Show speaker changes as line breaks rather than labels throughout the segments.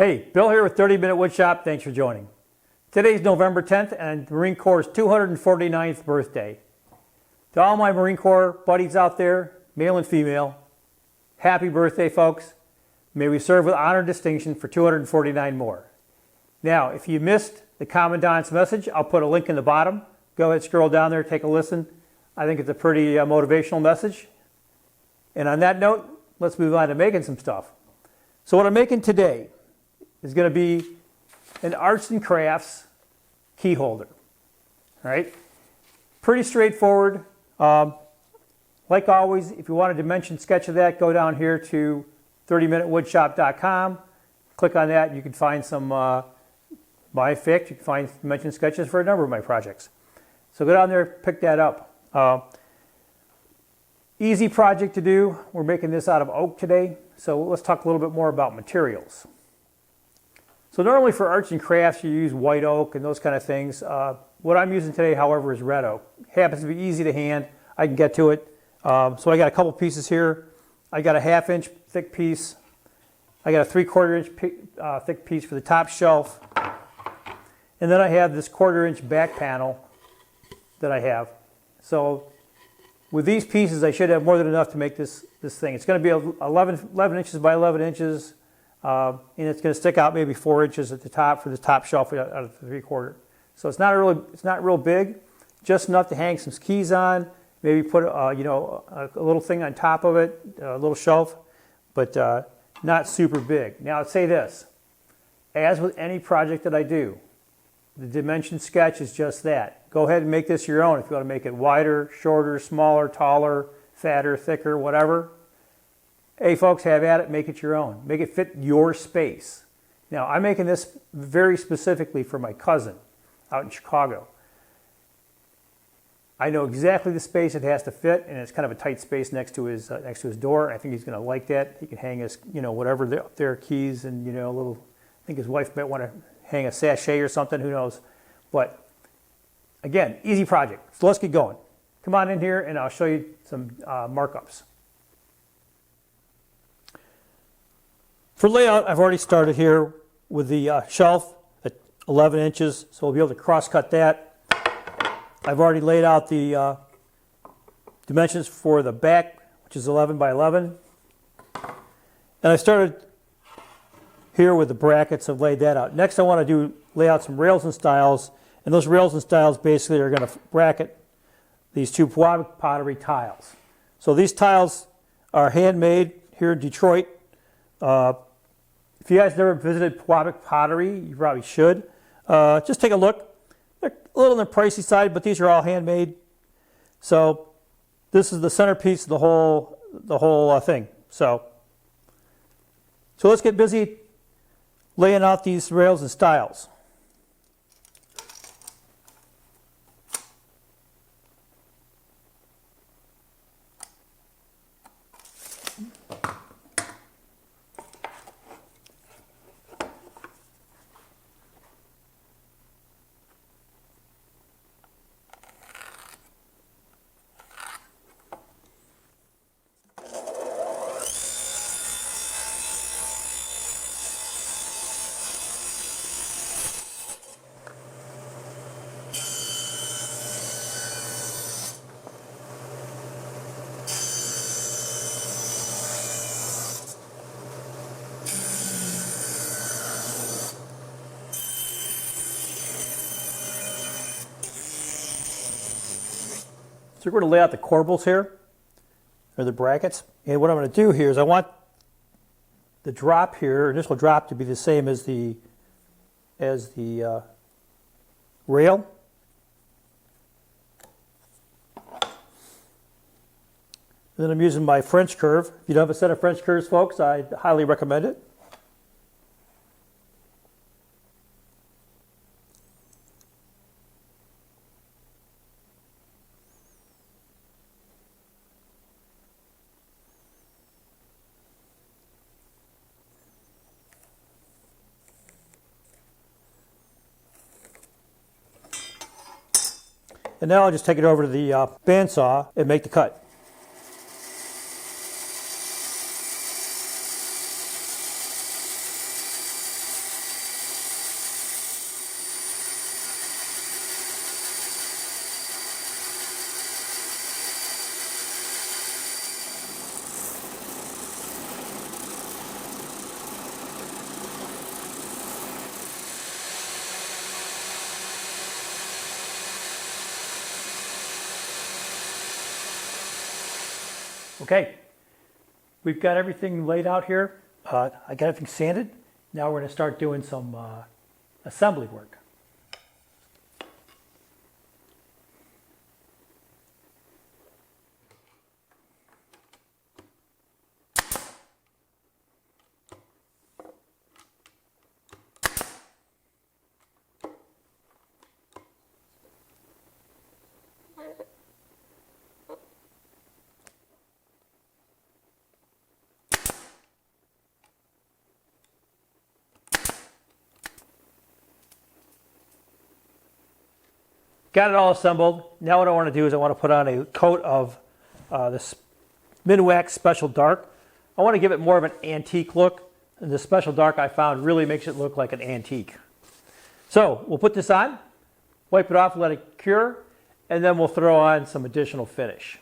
Hey, Bill here with 30-Minute Woodshop. Thanks for joining. Today's November 10th and the Marine Corps' 249th birthday. To all my Marine Corps buddies out there, male and female, happy birthday, folks. May we serve with honor and distinction for 249 more. Now, if you missed the Commandant's message, I'll put a link in the bottom. Go ahead, scroll down there, take a listen. I think it's a pretty motivational message. And on that note, let's move on to making some stuff. So what I'm making today is going to be an arts and crafts key holder. All right, pretty straightforward. Like always, if you want a dimension sketch of that, go down here to 30minutewoodshop.com. Click on that, and you can find some my fix. You can find dimension sketches for a number of my projects. So go down there, pick that up. Easy project to do. We're making this out of oak today, so let's talk a little bit more about materials. So normally for arts and crafts, you use white oak and those kind of things. What I'm using today, however, is red oak. Happens to be easy to hand. I can get to it. So I got a couple pieces here. I got a 1/2 inch thick piece. I got a 3/4 inch thick piece for the top shelf. And then I have this 1/4 inch back panel that I have. So with these pieces, I should have more than enough to make this thing. It's going to be 11 inches by 11 inches. And it's going to stick out maybe 4 inches at the top for the top shelf out of the 3/4. So it's not real big, just enough to hang some keys on. Maybe put a little thing on top of it, a little shelf, but not super big. Now I'd say this: as with any project that I do, the dimension sketch is just that. Go ahead and make this your own. If you want to make it wider, shorter, smaller, taller, fatter, thicker, whatever. Hey folks, have at it, make it your own. Make it fit your space. Now, I'm making this very specifically for my cousin out in Chicago. I know exactly the space it has to fit, and it's kind of a tight space next to his door. I think he's going to like that. He can hang his, whatever their keys and, a little, I think his wife might want to hang a sachet or something, who knows. But again, easy project. So let's get going. Come on in here and I'll show you some markups. For layout, I've already started here with the shelf at 11 inches, so we'll be able to cross-cut that. I've already laid out the dimensions for the back, which is 11 by 11. And I started here with the brackets. I've laid that out. Next, I want to lay out some rails and stiles, and those rails and stiles basically are going to bracket these two Pewabic pottery tiles. So these tiles are handmade here in Detroit. If you guys never visited Pewabic pottery, you probably should. Just take a look. They're a little on the pricey side, but these are all handmade. So this is the centerpiece of the whole thing. So let's get busy laying out these rails and stiles. So we're going to lay out the corbels here, or the brackets. And what I'm going to do here is I want the drop here, initial drop, to be the same as the rail. And then I'm using my French curve. If you don't have a set of French curves, folks, I highly recommend it. And now I'll just take it over to the bandsaw and make the cut. Okay, we've got everything laid out here. I got everything sanded. Now we're going to start doing some assembly work. Got it all assembled. Now what I want to do is I want to put on a coat of this Minwax Special Dark. I want to give it more of an antique look. And the Special Dark I found really makes it look like an antique. So we'll put this on, wipe it off, let it cure, and then we'll throw on some additional finish.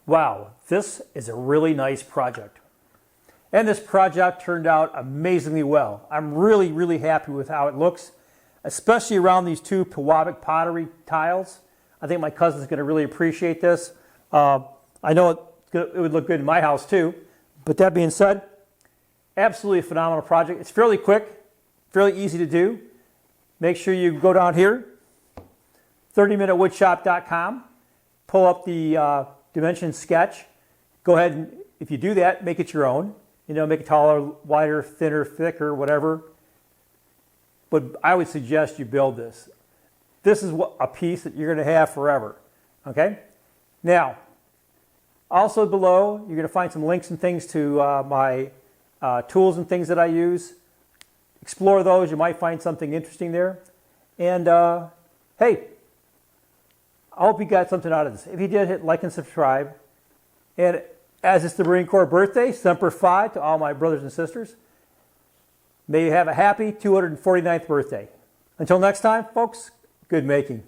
Wow, this is a really nice project. And this project turned out amazingly well. I'm really, really happy with how it looks, especially around these two Pewabic pottery tiles. I think my cousin's going to really appreciate this. I know it would look good in my house too. But that being said, absolutely a phenomenal project. It's fairly quick, fairly easy to do. Make sure you go down here, 30minutewoodshop.com, pull up the dimension sketch. Go ahead and, if you do that, make it your own. You know, make it taller, wider, thinner, thicker, whatever. But I would suggest you build this. This is a piece that you're going to have forever. Okay? Now, also below, you're going to find some links and things to my tools and things that I use. Explore those. You might find something interesting there. And hey, I hope you got something out of this. If you did, hit like and subscribe. And as it's the Marine Corps birthday, Semper Fi to all my brothers and sisters. May you have a happy 249th birthday. Until next time, folks, good making.